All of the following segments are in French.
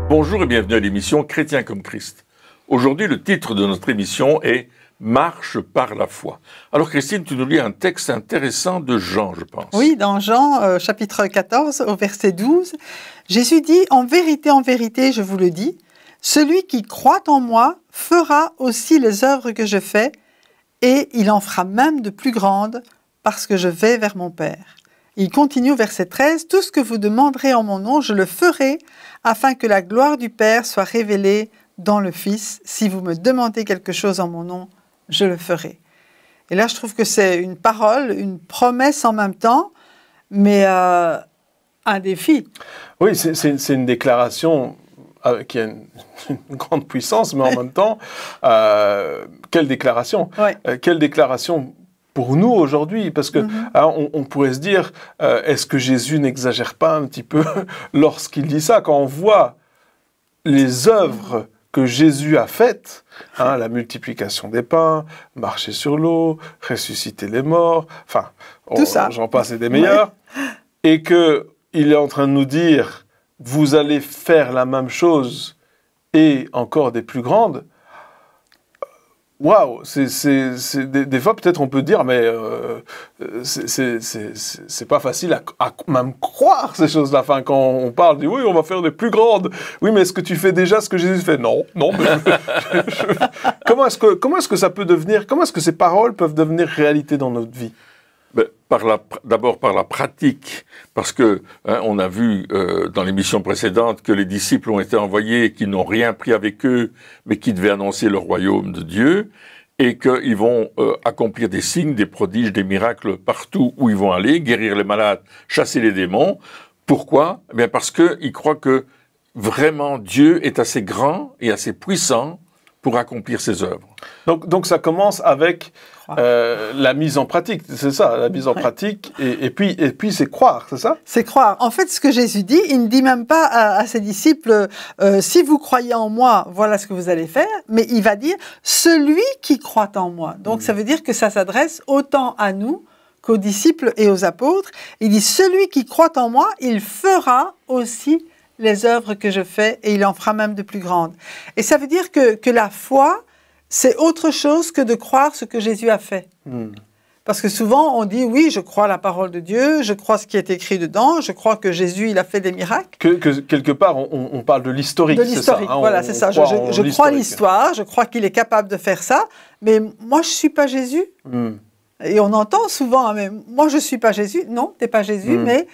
Bonjour et bienvenue à l'émission Chrétien comme Christ. Aujourd'hui, le titre de notre émission est « Marche par la foi ». Alors Christine, tu nous lis un texte intéressant de Jean, je pense. Oui, dans Jean, chapitre 14, au verset 12, Jésus dit « En vérité, je vous le dis, celui qui croit en moi fera aussi les œuvres que je fais, et il en fera même de plus grandes, parce que je vais vers mon Père. » Il continue au verset 13, « Tout ce que vous demanderez en mon nom, je le ferai, afin que la gloire du Père soit révélée dans le Fils. Si vous me demandez quelque chose en mon nom, je le ferai. » Et là, je trouve que c'est une parole, une promesse en même temps, mais un défi. Oui, c'est une déclaration qui a une grande puissance, mais en même temps, quelle déclaration, quelle déclaration pour nous aujourd'hui, parce que on pourrait se dire, est-ce que Jésus n'exagère pas un petit peu lorsqu'il dit ça? Quand on voit les œuvres que Jésus a faites, la multiplication des pains, marcher sur l'eau, ressusciter les morts, enfin, j'en passe et des meilleurs, et qu'il est en train de nous dire, vous allez faire la même chose et encore des plus grandes. Waouh, des fois peut-être on peut dire, mais c'est pas facile à même croire ces choses-là. Enfin, quand on parle, dit oui, on va faire des plus grandes. Oui, mais est-ce que tu fais déjà ce que Jésus fait? Non. Mais comment est-ce que ça peut devenir? Comment est-ce que ces paroles peuvent devenir réalité dans notre vie? D'abord par la pratique, parce que on a vu dans l'émission précédente que les disciples ont été envoyés et qui n'ont rien pris avec eux, mais qui devaient annoncer le royaume de Dieu, et qu'ils vont accomplir des signes, des prodiges, des miracles partout où ils vont aller, guérir les malades, chasser les démons. Pourquoi? Eh bien parce qu'ils croient que vraiment Dieu est assez grand et assez puissant pour accomplir ses œuvres. Donc ça commence avec la mise en pratique, c'est ça, la mise en pratique, et puis c'est croire, c'est ça? C'est croire. En fait, ce que Jésus dit, il ne dit même pas à ses disciples, si vous croyez en moi, voilà ce que vous allez faire, mais il va dire, celui qui croit en moi. Donc ça veut dire que ça s'adresse autant à nous qu'aux disciples et aux apôtres. Il dit, celui qui croit en moi, il fera aussi les œuvres que je fais, et il en fera même de plus grandes. Et ça veut dire que la foi, c'est autre chose que de croire ce que Jésus a fait. Parce que souvent, on dit, oui, je crois la parole de Dieu, je crois ce qui est écrit dedans, je crois que Jésus, il a fait des miracles. Quelque part, on parle de l'historique, c'est ça. Voilà, c'est ça. Je crois l'histoire, je crois qu'il est capable de faire ça, mais moi, je ne suis pas Jésus. Et on entend souvent, mais moi, je ne suis pas Jésus. Non, tu n'es pas Jésus, mais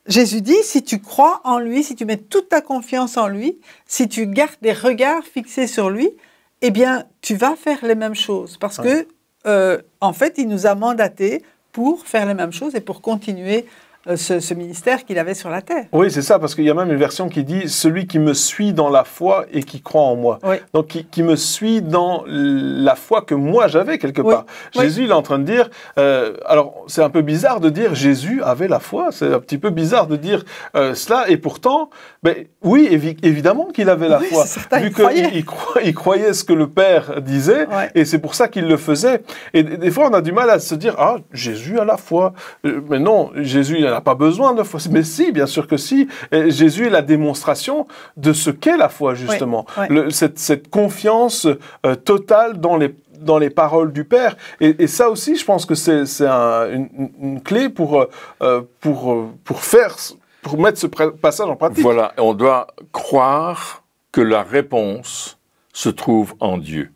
Jésus dit, si tu crois en lui, si tu mets toute ta confiance en lui, si tu gardes des regards fixés sur lui, eh bien, tu vas faire les mêmes choses. Parce que, en fait, il nous a mandatés pour faire les mêmes choses et pour continuer ce ministère qu'il avait sur la terre. Oui, c'est ça, parce qu'il y a même une version qui dit « Celui qui me suit dans la foi et qui croit en moi ». Donc, qui me suit dans la foi que moi j'avais quelque part. Jésus, il est en train de dire... alors, c'est un peu bizarre de dire « Jésus avait la foi ». C'est un petit peu bizarre de dire cela. Et pourtant, oui, évidemment qu'il avait la foi. Vu qu'il croyait ce que le Père disait. Et c'est pour ça qu'il le faisait. Et des fois, on a du mal à se dire « Ah, Jésus a la foi ». Mais non, Jésus, il n'a pas besoin de foi. Mais si, bien sûr que si. Et Jésus est la démonstration de ce qu'est la foi, justement. Cette confiance totale dans les paroles du Père. Et ça aussi, je pense que c'est une clé pour mettre ce passage en pratique. Voilà, on doit croire que la réponse se trouve en Dieu.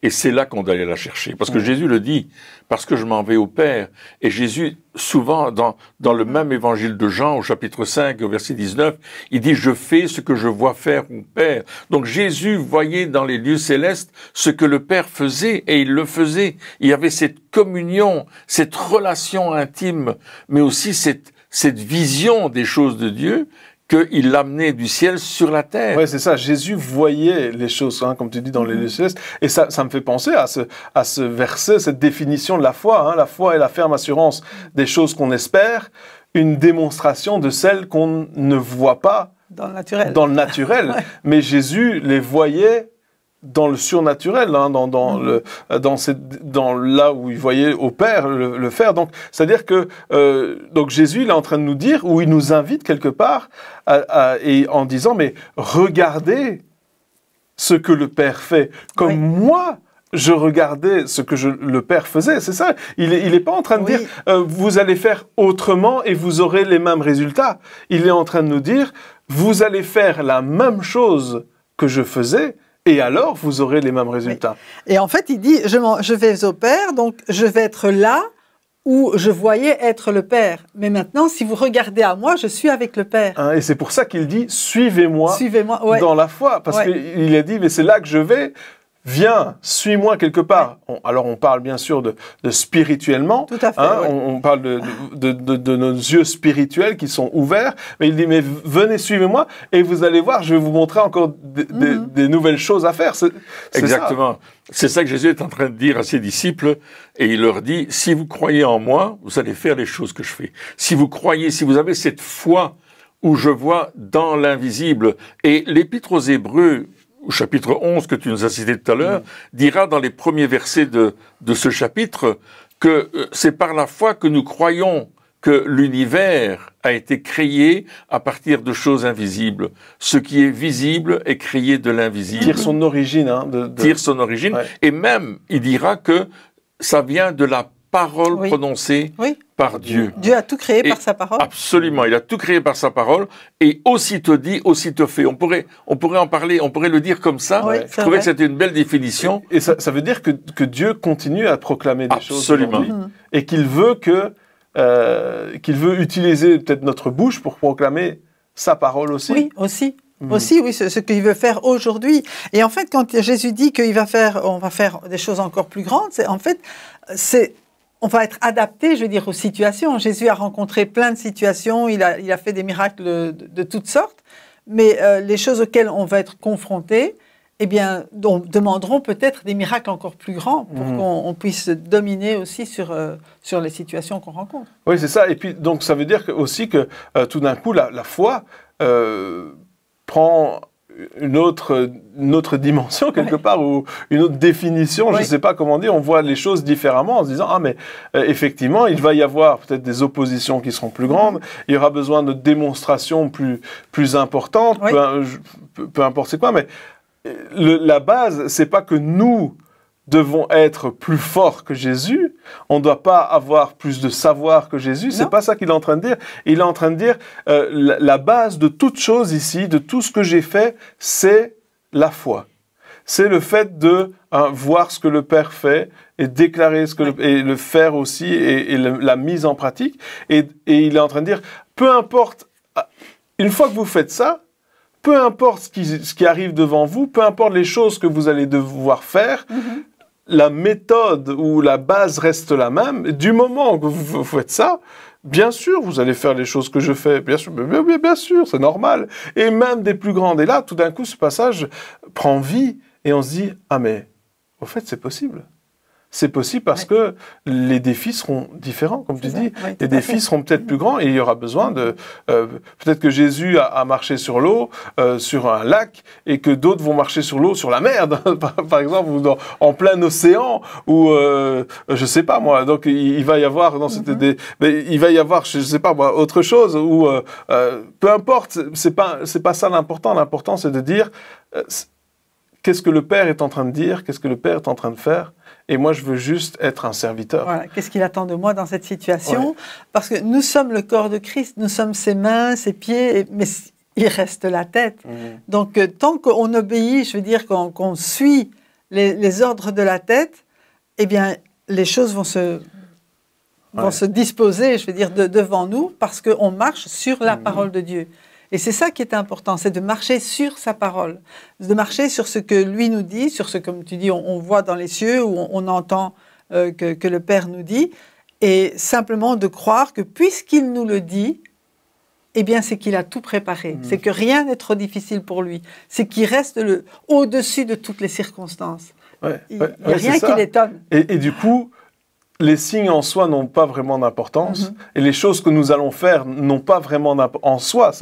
Et c'est là qu'on doit aller la chercher. Parce que Jésus le dit, parce que je m'en vais au Père. Et Jésus, souvent, dans le même évangile de Jean, au chapitre 5, au verset 19, il dit « Je fais ce que je vois faire mon Père ». Donc Jésus voyait dans les lieux célestes ce que le Père faisait, et il le faisait. Il y avait cette communion, cette relation intime, mais aussi cette vision des choses de Dieu, qu'il l'amenait du ciel sur la terre. Oui, c'est ça. Jésus voyait les choses, comme tu dis, dans les lieux célestes. Et ça me fait penser à ce verset, cette définition de la foi. La foi est la ferme assurance des choses qu'on espère, une démonstration de celles qu'on ne voit pas dans le naturel. Mais Jésus les voyait dans le surnaturel, hein, dans là où il voyait au Père le faire. Donc, c'est-à-dire que donc Jésus, il est en train de nous dire, ou il nous invite quelque part, et en disant, mais regardez ce que le Père fait, comme moi, je regardais ce que le Père faisait. C'est ça. Il est pas en train de dire, vous allez faire autrement et vous aurez les mêmes résultats. Il est en train de nous dire, vous allez faire la même chose que je faisais, et alors, vous aurez les mêmes résultats. Oui. Et en fait, il dit, je vais au Père, donc je vais être là où je voyais être le Père. Mais maintenant, si vous regardez à moi, je suis avec le Père. Hein, et c'est pour ça qu'il dit, suivez-moi dans la foi. Parce qu'il a dit, mais c'est là que je vais. Viens, suis-moi quelque part. Alors, on parle bien sûr de spirituellement. Tout à fait. Hein, on parle de nos yeux spirituels qui sont ouverts. Mais il dit, mais venez, suivez-moi, et vous allez voir, je vais vous montrer encore des nouvelles choses à faire. Exactement. C'est ça que Jésus est en train de dire à ses disciples. Et il leur dit, si vous croyez en moi, vous allez faire les choses que je fais. Si vous croyez, si vous avez cette foi où je vois dans l'invisible. Et l'Épître aux Hébreux, au chapitre 11 que tu nous as cité tout à l'heure, dira dans les premiers versets de ce chapitre que c'est par la foi que nous croyons que l'univers a été créé à partir de choses invisibles. Ce qui est visible est créé de l'invisible. Tire son origine. Hein, Tire son origine. Ouais. Et même, il dira que ça vient de la parole prononcée par Dieu. Dieu a tout créé par sa parole. Absolument, il a tout créé par sa parole, et aussitôt dit, aussitôt fait. On pourrait en parler, on pourrait le dire comme ça. Je trouvais que c'était une belle définition. Et ça veut dire que Dieu continue à proclamer des choses. Absolument. Et qu'il veut utiliser peut-être notre bouche pour proclamer sa parole aussi. Oui, aussi. Aussi, oui, ce qu'il veut faire aujourd'hui. Et en fait, quand Jésus dit on va faire des choses encore plus grandes, on va être adapté, je veux dire, aux situations. Jésus a rencontré plein de situations, il a fait des miracles de toutes sortes, mais les choses auxquelles on va être confronté, eh bien, demanderont peut-être des miracles encore plus grands pour qu'on puisse dominer aussi sur les situations qu'on rencontre. Oui, c'est ça. Et puis, donc, ça veut dire aussi que tout d'un coup, la foi prend une autre dimension quelque part, ou une autre définition, je ne sais pas comment dire, on voit les choses différemment en se disant, ah mais effectivement, il va y avoir peut-être des oppositions qui seront plus grandes, il y aura besoin de démonstrations plus importantes, peu importe c'est quoi, mais la base, c'est pas que nous devons être plus forts que Jésus, on ne doit pas avoir plus de savoir que Jésus, c'est pas ça qu'il est en train de dire. Il est en train de dire, la base de toute chose ici, de tout ce que j'ai fait, c'est la foi. C'est le fait de voir ce que le Père fait et déclarer et le faire aussi, et la mise en pratique. Et il est en train de dire, peu importe, une fois que vous faites ça, peu importe ce qui arrive devant vous, peu importe les choses que vous allez devoir faire, la méthode ou la base reste la même. Et du moment que vous faites ça, bien sûr, vous allez faire les choses que je fais. Bien sûr, bien sûr, c'est normal. Et même des plus grandes. Et là, tout d'un coup, ce passage prend vie et on se dit, ah mais, au fait, c'est possible. C'est possible parce que les défis seront différents, comme tu dis. Les défis seront peut-être plus grands et il y aura besoin de... peut-être que Jésus a marché sur l'eau, sur un lac, et que d'autres vont marcher sur l'eau, sur la mer, par exemple, ou en plein océan, ou je sais pas moi. Donc il va y avoir il va y avoir, je sais pas moi, autre chose, ou peu importe. C'est pas ça l'important. L'important, c'est de dire qu'est-ce que le Père est en train de dire, qu'est-ce que le Père est en train de faire. Et moi, je veux juste être un serviteur. Voilà. Qu'est-ce qu'il attend de moi dans cette situation ? Parce que nous sommes le corps de Christ, nous sommes ses mains, ses pieds, mais il reste la tête. Donc, tant qu'on obéit, je veux dire, qu'on suit les ordres de la tête, eh bien, les choses vont se disposer, je veux dire, devant nous, parce qu'on marche sur la parole de Dieu. Et c'est ça qui est important, c'est de marcher sur sa parole, de marcher sur ce que lui nous dit, sur ce, comme tu dis, on voit dans les cieux, ou on entend que le Père nous dit, et simplement de croire que puisqu'il nous le dit, eh bien c'est qu'il a tout préparé, c'est que rien n'est trop difficile pour lui, c'est qu'il reste au-dessus de toutes les circonstances. Il n'y a rien qui l'étonne. Et du coup, les signes en soi n'ont pas vraiment d'importance, et les choses que nous allons faire n'ont pas vraiment d'importance en soi.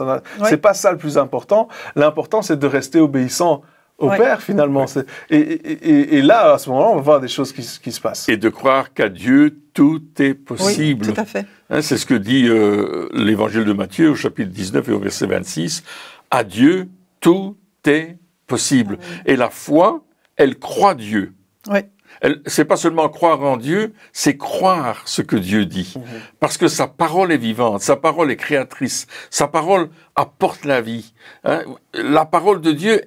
C'est pas ça le plus important. L'important, c'est de rester obéissant au Père, finalement. Et là, à ce moment-là, on va voir des choses qui se passent. Et de croire qu'à Dieu, tout est possible. Oui, tout à fait. Hein, c'est ce que dit l'Évangile de Matthieu au chapitre 19 et au verset 26. À Dieu, tout est possible. Ah, oui. Et la foi, elle croit Dieu. Oui. C'est pas seulement croire en Dieu, c'est croire ce que Dieu dit. Parce que sa parole est vivante, sa parole est créatrice, sa parole apporte la vie. Hein? La parole de Dieu,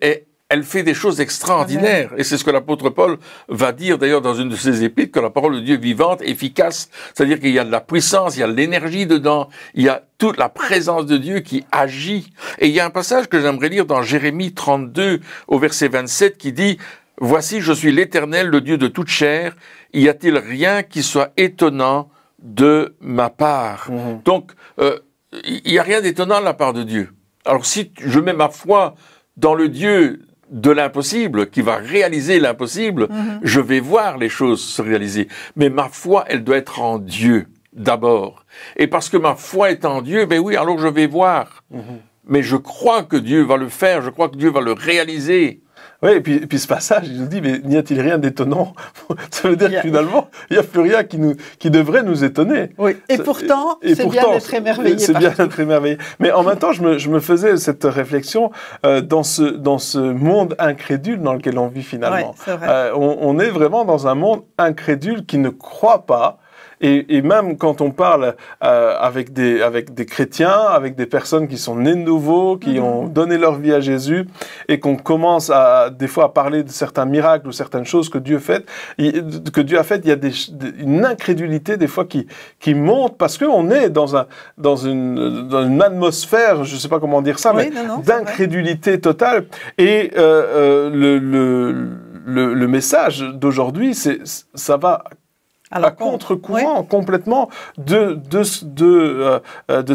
elle fait des choses extraordinaires. Et c'est ce que l'apôtre Paul va dire d'ailleurs dans une de ses épîtres, que la parole de Dieu est vivante, efficace. C'est-à-dire qu'il y a de la puissance, il y a de l'énergie dedans, il y a toute la présence de Dieu qui agit. Et il y a un passage que j'aimerais lire dans Jérémie 32 au verset 27 qui dit « Voici, je suis l'Éternel, le Dieu de toute chair. Y a-t-il rien qui soit étonnant de ma part ?» Donc, il n'y a rien d'étonnant de la part de Dieu. Alors si je mets ma foi dans le Dieu de l'impossible, qui va réaliser l'impossible, je vais voir les choses se réaliser. Mais ma foi, elle doit être en Dieu, d'abord. Et parce que ma foi est en Dieu, ben oui, alors je vais voir. Mais je crois que Dieu va le faire, je crois que Dieu va le réaliser. Oui, et puis ce passage, il nous dit, mais n'y a-t-il rien d'étonnant? Ça veut dire que finalement, il n'y a plus rien qui devrait nous étonner. Oui, et pourtant, c'est bien d'être émerveillé. C'est bien d'être émerveillé. Mais en même temps, je me faisais cette réflexion dans ce monde incrédule dans lequel on vit finalement. Oui, c'est vrai. On est vraiment dans un monde incrédule qui ne croit pas. Et même quand on parle avec des chrétiens, avec des personnes qui sont nées de nouveau, qui ont donné leur vie à Jésus, et qu'on commence des fois à parler de certains miracles ou certaines choses que Dieu a faites, il y a une incrédulité des fois qui monte parce qu'on est dans une atmosphère, je ne sais pas comment dire ça, mais d'incrédulité totale. Et le message d'aujourd'hui, ça va à contre-courant complètement de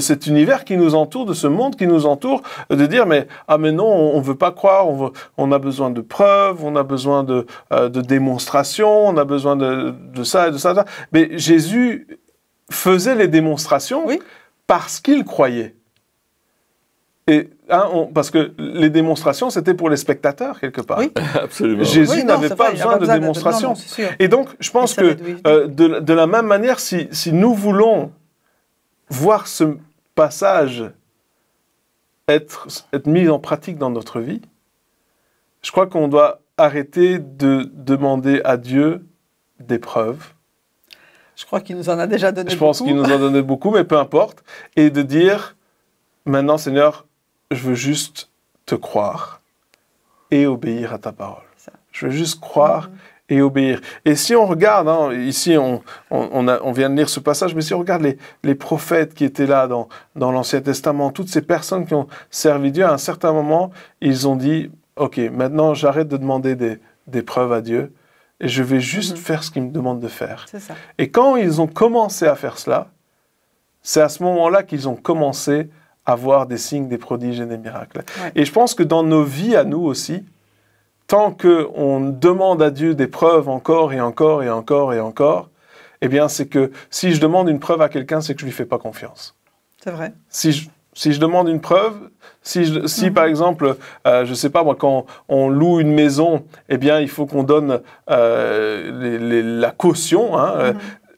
cet univers qui nous entoure, de ce monde qui nous entoure, de dire mais non, on veut pas croire, on a besoin de preuves, on a besoin de démonstrations, on a besoin de ça et de ça. Mais Jésus faisait les démonstrations parce qu'il croyait. Et parce que les démonstrations, c'était pour les spectateurs, quelque part. Oui, absolument. Jésus n'avait pas besoin de démonstrations. Et donc, je pense que de la même manière, si nous voulons voir ce passage être mis en pratique dans notre vie, je crois qu'on doit arrêter de demander à Dieu des preuves. Je crois qu'il nous en a déjà donné beaucoup. Je pense qu'il nous en a donné beaucoup, mais peu importe. Et de dire, maintenant, Seigneur, je veux juste te croire et obéir à ta parole. Je veux juste croire et obéir. Et si on regarde, ici on vient de lire ce passage, mais si on regarde les prophètes qui étaient là dans l'Ancien Testament, toutes ces personnes qui ont servi Dieu, à un certain moment, ils ont dit, ok, maintenant j'arrête de demander des preuves à Dieu et je vais juste faire ce qu'il me demande de faire. C'est ça. Et quand ils ont commencé à faire cela, c'est à ce moment-là qu'ils ont commencé à voir des signes, des prodiges et des miracles. Ouais. Et je pense que dans nos vies à nous aussi, tant qu'on demande à Dieu des preuves encore et encore et encore et encore, eh bien c'est que si je demande une preuve à quelqu'un, c'est que je ne lui fais pas confiance. C'est vrai. Si je demande une preuve, si par exemple, je ne sais pas moi, quand on loue une maison, eh bien il faut qu'on donne la caution.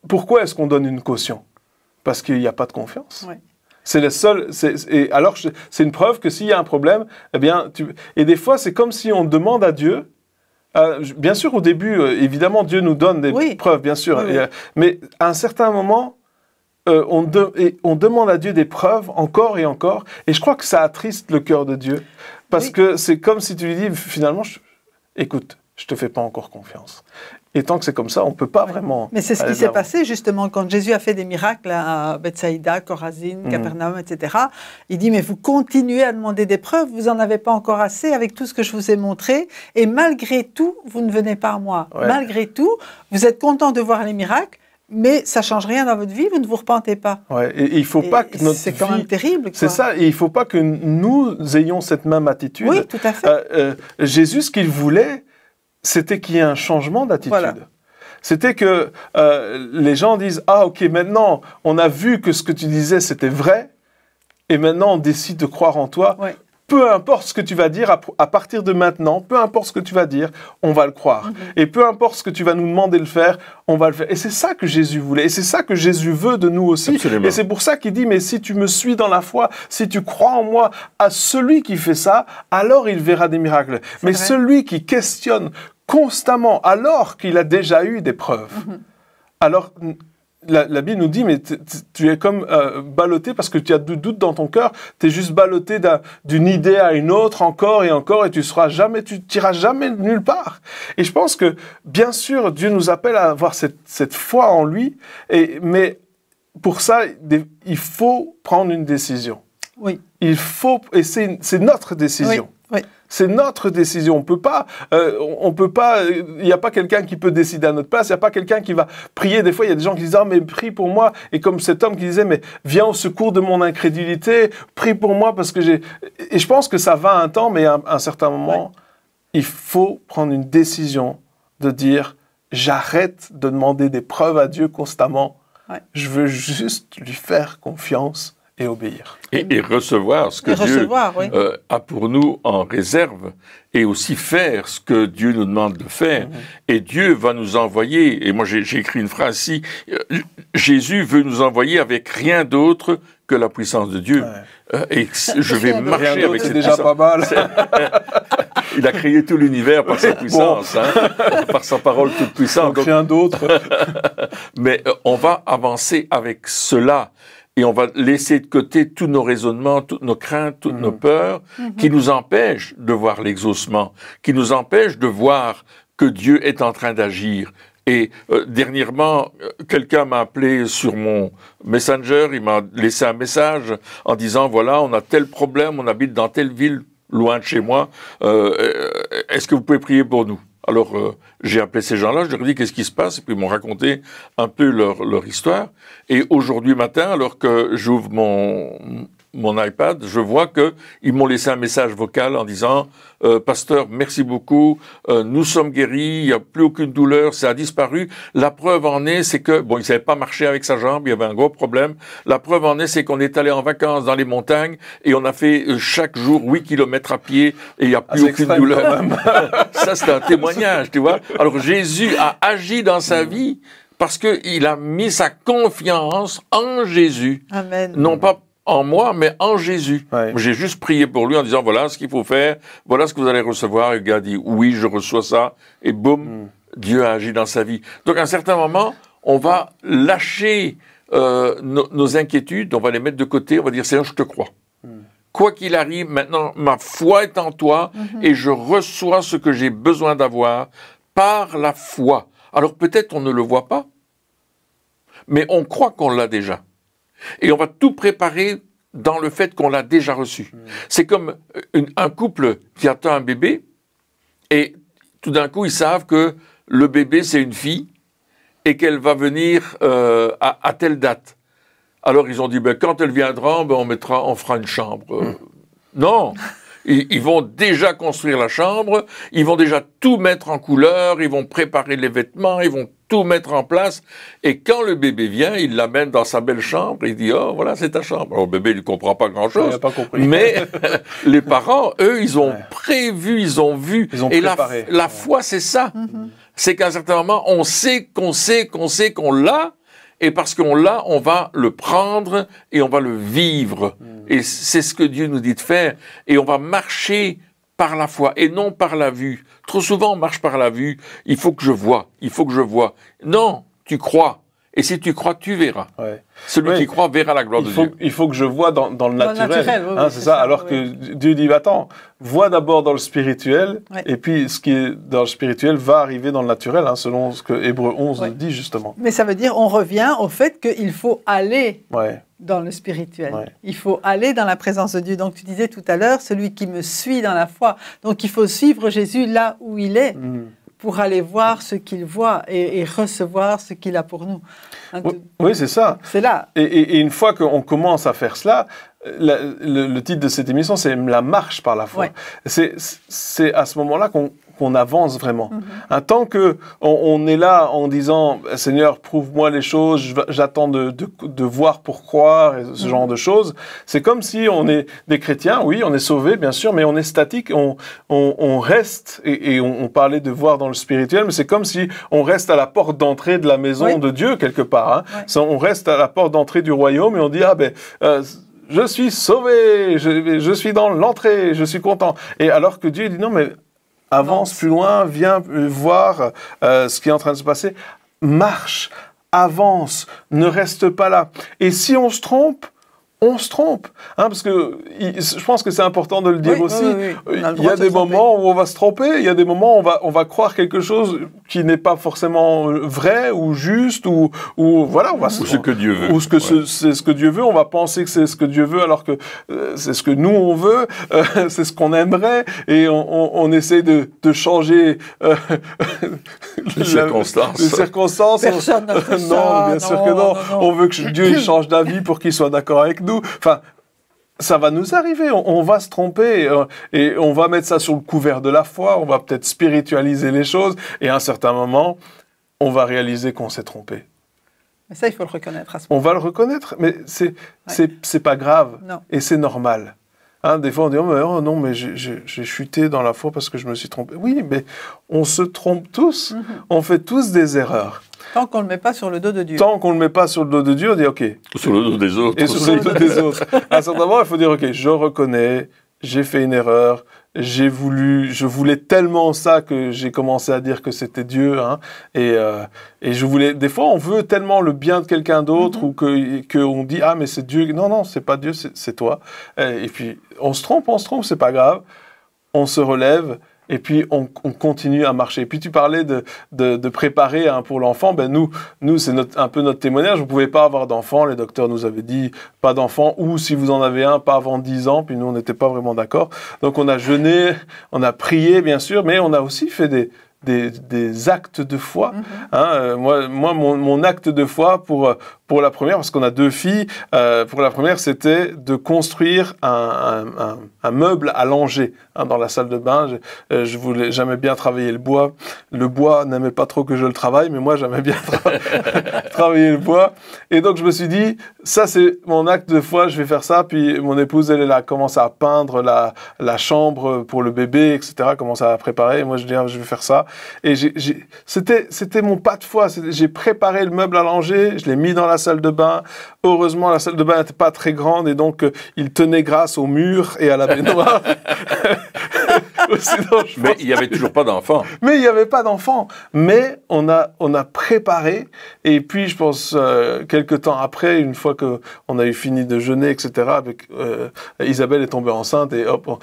Pourquoi est-ce qu'on donne une caution? Parce qu'il n'y a pas de confiance. Ouais. C'est le seul. Et alors, c'est une preuve que s'il y a un problème, eh bien, et des fois, c'est comme si on demande à Dieu. Bien sûr, au début, évidemment, Dieu nous donne des preuves, bien sûr. Oui. Mais à un certain moment, on demande à Dieu des preuves encore et encore. Et je crois que ça attriste le cœur de Dieu, parce que c'est comme si tu lui dis finalement, écoute, je te fais pas encore confiance. Et tant que c'est comme ça, on ne peut pas vraiment... Mais c'est ce qui s'est passé, justement, quand Jésus a fait des miracles à Bethsaïda, Chorazine, Capernaum, etc. Il dit, mais vous continuez à demander des preuves, vous n'en avez pas encore assez avec tout ce que je vous ai montré, et malgré tout, vous ne venez pas à moi. Ouais. Malgré tout, vous êtes content de voir les miracles, mais ça ne change rien dans votre vie, vous ne vous repentez pas. Ouais, et il faut pas que notre c'est quand même terrible. C'est ça, et il ne faut pas que nous ayons cette même attitude. Oui, tout à fait. Jésus, ce qu'il voulait, c'était qu'il y ait un changement d'attitude. Voilà. C'était que les gens disent « Ah, ok, maintenant, on a vu que ce que tu disais, c'était vrai, et maintenant, on décide de croire en toi. Ouais. peu importe ce que tu vas dire, à partir de maintenant, peu importe ce que tu vas dire, on va le croire. Et peu importe ce que tu vas nous demander de faire, on va le faire. Et c'est ça que Jésus voulait. Et c'est ça que Jésus veut de nous aussi. Absolument. Et c'est pour ça qu'il dit, mais si tu me suis dans la foi, si tu crois en moi, à celui qui fait ça, alors il verra des miracles. Mais vrai. celui qui questionne constamment, alors qu'il a déjà eu des preuves, alors... La Bible nous dit, mais tu es comme ballotté parce que tu as du doute dans ton cœur. Tu es juste ballotté d'une idée à une autre, encore, et tu t'iras jamais nulle part. Et je pense que, bien sûr, Dieu nous appelle à avoir cette foi en lui, mais pour ça, il faut prendre une décision. Oui. Et c'est notre décision. Oui. C'est notre décision. On peut pas, il n'y a pas quelqu'un qui peut décider à notre place. Il n'y a pas quelqu'un qui va prier. Des fois, il y a des gens qui disent, ah, mais prie pour moi. Et comme cet homme qui disait, mais viens au secours de mon incrédulité. Prie pour moi parce que et je pense que ça va un temps, mais à un certain moment, il faut prendre une décision de dire, j'arrête de demander des preuves à Dieu constamment. Ouais. Je veux juste lui faire confiance et obéir. Et recevoir ce que Dieu a pour nous en réserve, et aussi faire ce que Dieu nous demande de faire. Et Dieu va nous envoyer, et moi j'ai écrit une phrase ici, Jésus veut nous envoyer avec rien d'autre que la puissance de Dieu. Et je vais marcher avec cette puissance. C'est déjà pas mal. Il a créé tout l'univers par sa puissance, par sa parole toute puissante. Donc rien d'autre. Mais on va avancer avec cela. Et on va laisser de côté tous nos raisonnements, toutes nos craintes, toutes nos peurs, qui nous empêchent de voir l'exaucement, qui nous empêchent de voir que Dieu est en train d'agir. Et dernièrement, quelqu'un m'a appelé sur mon Messenger, il m'a laissé un message en disant, voilà, on a tel problème, on habite dans telle ville, loin de chez moi, est-ce que vous pouvez prier pour nous ? Alors, j'ai appelé ces gens-là, je leur ai dit qu'est-ce qui se passe, et puis ils m'ont raconté un peu leur histoire. Et aujourd'hui matin, alors que j'ouvre mon iPad, je vois qu'ils m'ont laissé un message vocal en disant « Pasteur, merci beaucoup, nous sommes guéris, il n'y a plus aucune douleur, ça a disparu. La preuve en est, c'est que... » Bon, il ne savait pas marcher avec sa jambe, il y avait un gros problème. La preuve en est, c'est qu'on est allé en vacances dans les montagnes et on a fait chaque jour 8 kilomètres à pied et il n'y a plus aucune douleur. Ça, c'est un témoignage, tu vois. Alors, Jésus a agi dans sa vie parce qu'il a mis sa confiance en Jésus. Amen. Non pas en moi, mais en Jésus. Ouais. J'ai juste prié pour lui en disant, voilà ce qu'il faut faire, voilà ce que vous allez recevoir. Et le gars a dit, oui, je reçois ça. Et boum, Dieu a agi dans sa vie. Donc, à un certain moment, on va lâcher nos inquiétudes, on va les mettre de côté, on va dire, Seigneur, je te crois. Quoi qu'il arrive, maintenant, ma foi est en toi et je reçois ce que j'ai besoin d'avoir par la foi. Alors, peut-être on ne le voit pas, mais on croit qu'on l'a déjà. Et on va tout préparer dans le fait qu'on l'a déjà reçu. C'est comme un couple qui attend un bébé, et tout d'un coup, ils savent que le bébé, c'est une fille, et qu'elle va venir à telle date. Alors, ils ont dit, ben, quand elle viendra, ben, on fera une chambre. Non, ils vont déjà construire la chambre, ils vont déjà tout mettre en couleur, ils vont préparer les vêtements, ils vont tout mettre en place. Et quand le bébé vient, il l'amène dans sa belle chambre, il dit, oh, voilà, c'est ta chambre. Alors, le bébé, il ne comprend pas grand-chose. Il n'a pas compris. Mais les parents, eux, ils ont prévu, ils ont vu. Ils ont et préparé. La foi, c'est ça. C'est qu'à un certain moment, on sait qu'on l'a. Et parce qu'on l'a, on va le prendre et on va le vivre. Et c'est ce que Dieu nous dit de faire. Et on va marcher par la foi et non par la vue. Trop souvent, on marche par la vue. Il faut que je vois. Non, tu crois. Et si tu crois, tu verras. Ouais. Celui qui croit verra la gloire de Dieu. Il faut que je vois dans le naturel. Oui, c'est ça. Alors que Dieu dit, attends, vois d'abord dans le spirituel, et puis ce qui est dans le spirituel va arriver dans le naturel, selon ce que Hébreux 11 nous dit justement. Mais ça veut dire, on revient au fait qu'il faut aller dans le spirituel. Il faut aller dans la présence de Dieu. Donc tu disais tout à l'heure, celui qui me suit dans la foi. Donc il faut suivre Jésus là où il est. Pour aller voir ce qu'il voit et recevoir ce qu'il a pour nous. Oui, c'est ça. C'est là. Et une fois qu'on commence à faire cela, le titre de cette émission, c'est « La marche par la foi ». C'est à ce moment-là qu'on avance vraiment. Tant qu'on est là en disant « Seigneur, prouve-moi les choses, j'attends de voir pour croire », et ce genre de choses, c'est comme si on est des chrétiens, oui, on est sauvés, bien sûr, mais on est statique, on reste, et on parlait de voir dans le spirituel, mais c'est comme si on reste à la porte d'entrée de la maison de Dieu, quelque part. On reste à la porte d'entrée du royaume, et on dit « Ah ben... je suis sauvé, je suis dans l'entrée, je suis content. » Et alors que Dieu dit non, mais avance plus loin, viens voir ce qui est en train de se passer. Marche, avance, ne reste pas là. Et si on se trompe, on se trompe. Parce que je pense que c'est important de le dire aussi. Il y a des moments où on va se tromper, il y a des moments où on va croire quelque chose qui n'est pas forcément vrai ou juste, ou voilà, on va ou ce que Dieu veut. Ou c'est ce que Dieu veut, on va penser que c'est ce que Dieu veut alors que c'est ce que nous on veut, c'est ce qu'on aimerait, et on essaie de changer les circonstances. Personne n'a fait ça. Non, bien sûr que non. On veut que Dieu il change d'avis pour qu'il soit d'accord avec nous. Enfin, ça va nous arriver, on va se tromper et on va mettre ça sur le couvert de la foi, on va peut-être spiritualiser les choses et à un certain moment, on va réaliser qu'on s'est trompé. Mais ça, il faut le reconnaître à ce moment. On va le reconnaître, mais c'est pas grave et c'est normal. Des fois, on dit oh non, mais j'ai chuté dans la foi parce que je me suis trompé. Oui, mais on se trompe tous, on fait tous des erreurs. Tant qu'on ne le met pas sur le dos de Dieu. Tant qu'on ne le met pas sur le dos de Dieu, on dit OK. Ou sur le dos des autres. Et sur le dos des autres. À un certain moment, il faut dire OK, je reconnais, j'ai fait une erreur, je voulais tellement ça que j'ai commencé à dire que c'était Dieu. Et je voulais. Des fois, on veut tellement le bien de quelqu'un d'autre ou qu'on dit ah mais c'est Dieu. Non, c'est pas Dieu, c'est toi. Et puis on se trompe, c'est pas grave. On se relève. Et puis, on continue à marcher. Et puis, tu parlais de préparer pour l'enfant. Ben, nous c'est un peu notre témoignage. Vous ne pouvez pas avoir d'enfant. Les docteurs nous avaient dit pas d'enfant. Ou si vous en avez un, pas avant 10 ans. Puis nous, on n'était pas vraiment d'accord. Donc, on a jeûné, on a prié, bien sûr. Mais on a aussi fait des actes de foi. Moi, mon acte de foi pour la première, parce qu'on a 2 filles, pour la première, c'était de construire un meuble à langer dans la salle de bain. Je voulais jamais bien travailler le bois. Le bois n'aimait pas trop que je le travaille, mais moi, j'aimais bien travailler le bois. Et donc, je me suis dit, ça, c'est mon acte de foi, je vais faire ça. Puis, mon épouse, elle a commencé à peindre la chambre pour le bébé, etc., commencé à préparer. Et moi, je dis, je vais faire ça. Et c'était mon pas de foi. J'ai préparé le meuble à langer, je l'ai mis dans la salle de bain. Heureusement, la salle de bain n'était pas très grande et donc il tenait grâce au mur et à la baignoire. Mais il n'y avait toujours pas d'enfants. Mais il n'y avait pas d'enfants. Mais on a préparé. Et puis, je pense, quelques temps après, une fois qu'on a eu fini de jeûner, etc., Isabelle est tombée enceinte et hop.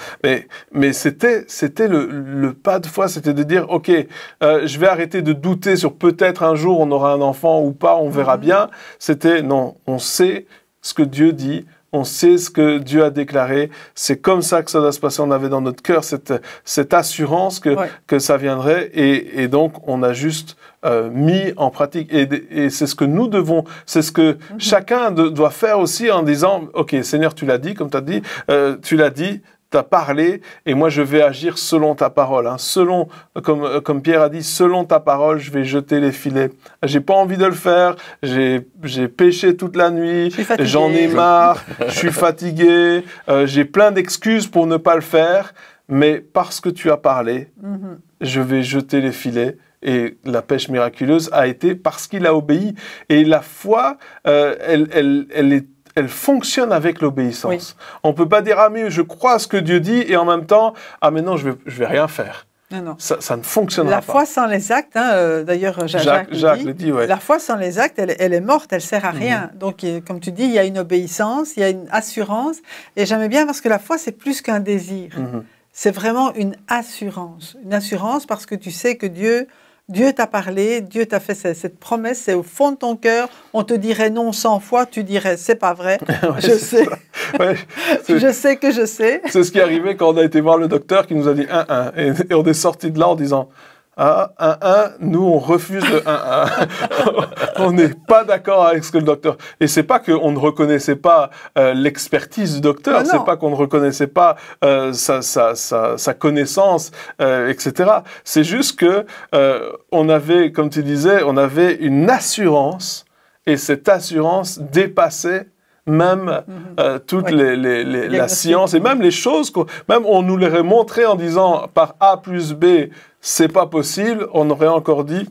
Mais c'était le pas de foi, c'était de dire, OK, je vais arrêter de douter sur peut-être un jour on aura un enfant ou pas, on verra bien. C'était, non, on sait ce que Dieu dit. On sait ce que Dieu a déclaré. C'est comme ça que ça doit se passer. On avait dans notre cœur cette assurance que ça viendrait. Et donc, on a juste mis en pratique. Et c'est ce que nous devons, c'est ce que chacun doit faire aussi en disant, OK, Seigneur, tu l'as dit, comme tu as dit, t'as parlé, et moi je vais agir selon ta parole. Selon, comme Pierre a dit, selon ta parole, je vais jeter les filets. J'ai pas envie de le faire, j'ai péché toute la nuit, j'en ai marre, je suis fatigué, j'ai plein d'excuses pour ne pas le faire, mais parce que tu as parlé, je vais jeter les filets. Et la pêche miraculeuse a été parce qu'il a obéi. Et la foi, elle fonctionne avec l'obéissance. Oui. On ne peut pas dire « Ah, mais je crois à ce que Dieu dit » et en même temps « Ah, mais non, je vais rien faire. » Non. Ça ne fonctionnera pas. La foi sans les actes, d'ailleurs Jacques le dit, la foi sans les actes, elle est morte, elle ne sert à rien. Donc, comme tu dis, il y a une obéissance, il y a une assurance. Et j'aimais bien parce que la foi, c'est plus qu'un désir. C'est vraiment une assurance. Une assurance parce que tu sais que Dieu t'a parlé, Dieu t'a fait cette promesse, c'est au fond de ton cœur. On te dirait non 100 fois, tu dirais c'est pas vrai. Je sais. Je sais que je sais. C'est ce qui est arrivé quand on a été voir le docteur qui nous a dit 1-1. Et on est sorti de là en disant Ah, 1-1, nous on refuse le 1-1. On n'est pas d'accord avec ce que le docteur... Et c'est pas qu'on ne reconnaissait pas l'expertise du docteur, c'est pas qu'on ne reconnaissait pas sa connaissance, etc. C'est juste que on avait, comme tu disais, on avait une assurance, et cette assurance dépassait même toute la science et même les choses, même on nous les montré en disant par A plus B, c'est pas possible, on aurait encore dit...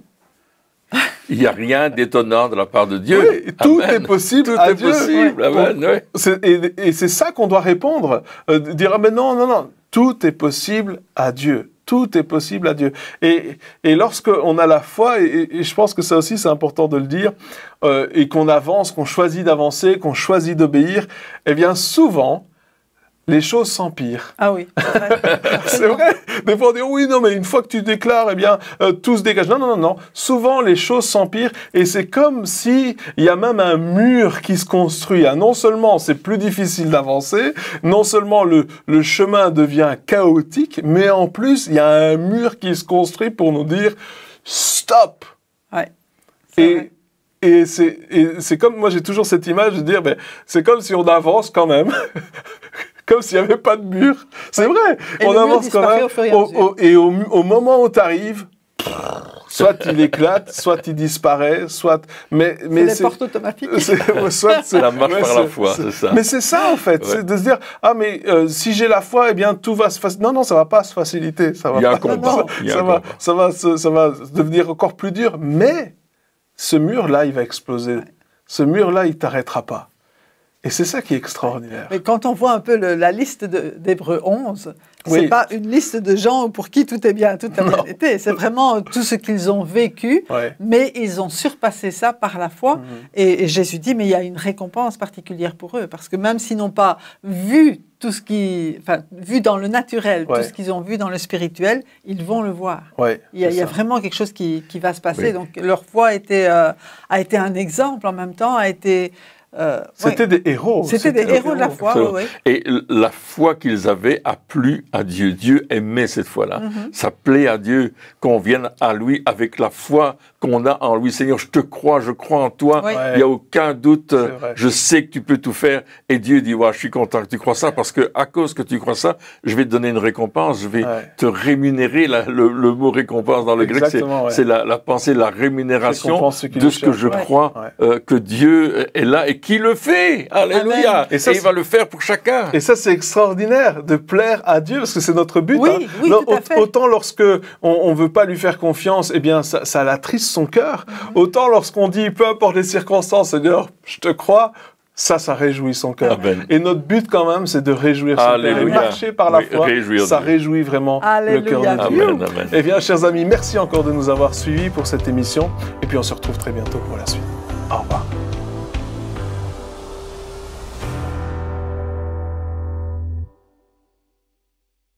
Il n'y a rien d'étonnant de la part de Dieu. Oui, tout est possible à Dieu. Possible. Amen, oui. Et c'est ça qu'on doit répondre. Dire, ah, mais non, tout est possible à Dieu. Tout est possible à Dieu. Et lorsqu'on a la foi, et je pense que ça aussi c'est important de le dire, et qu'on avance, qu'on choisit d'avancer, qu'on choisit d'obéir, eh bien souvent, les choses s'empirent. Ah oui, c'est vrai. C'est vrai. Des fois on dit, oui, non, mais une fois que tu déclares, eh bien, tout se dégage. Non. Souvent, les choses s'empirent, et c'est comme si il y a même un mur qui se construit. Non seulement c'est plus difficile d'avancer, non seulement le chemin devient chaotique, mais en plus, il y a un mur qui se construit pour nous dire, stop! Ouais. Et c'est comme, moi j'ai toujours cette image de dire, c'est comme si on avance quand même. Comme s'il n'y avait pas de mur. C'est vrai, on avance quand même. Et au moment où tu arrives, soit il éclate, soit il disparaît, soit... Mais c'est les portes automatiques. C'est la marche par la foi, c'est ça. Mais c'est ça en fait, c'est de se dire, ah mais si j'ai la foi, eh bien tout va se faciliter. Non, ça va pas se faciliter. Il y a un combat. Ça va devenir encore plus dur, mais ce mur-là, il va exploser. Ouais. Ce mur-là, il t'arrêtera pas. Et c'est ça qui est extraordinaire. Mais quand on voit un peu la liste d'Hébreux 11, c'est pas une liste de gens pour qui tout est bien, tout a bien été. C'est vraiment tout ce qu'ils ont vécu, mais ils ont surpassé ça par la foi. Et Jésus dit, mais il y a une récompense particulière pour eux, parce que même s'ils n'ont pas vu tout ce vu dans le naturel, tout ce qu'ils ont vu dans le spirituel, ils vont le voir. Il y a vraiment quelque chose qui va se passer. Donc leur foi a été un exemple en même temps, c'était des héros. C'était des héros de la foi. Et la foi qu'ils avaient a plu à Dieu. Dieu aimait cette foi-là. Ça plaît à Dieu qu'on vienne à lui avec la foi qu'on a en lui. Seigneur, je te crois, je crois en toi. Il n'y a aucun doute. Je sais que tu peux tout faire. Et Dieu dit, je suis content que tu crois ça, parce que à cause que tu crois ça, je vais te donner une récompense. Je vais te rémunérer. Le mot récompense dans le grec, c'est la pensée, la rémunération de ce que je crois que Dieu est là et qui le fait. Alléluia. Et il va le faire pour chacun. Et ça, c'est extraordinaire de plaire à Dieu, parce que c'est notre but. Oui, tout à fait. Autant lorsque on veut pas lui faire confiance, eh bien, ça l'attriste son cœur. Autant lorsqu'on dit, peu importe les circonstances, Seigneur, je te crois, ça réjouit son cœur. Et notre but, quand même, c'est de réjouir son cœur. De marcher par la foi, ça réjouit vraiment le cœur de Dieu. Eh bien, chers amis, merci encore de nous avoir suivis pour cette émission. Et puis, on se retrouve très bientôt pour la suite.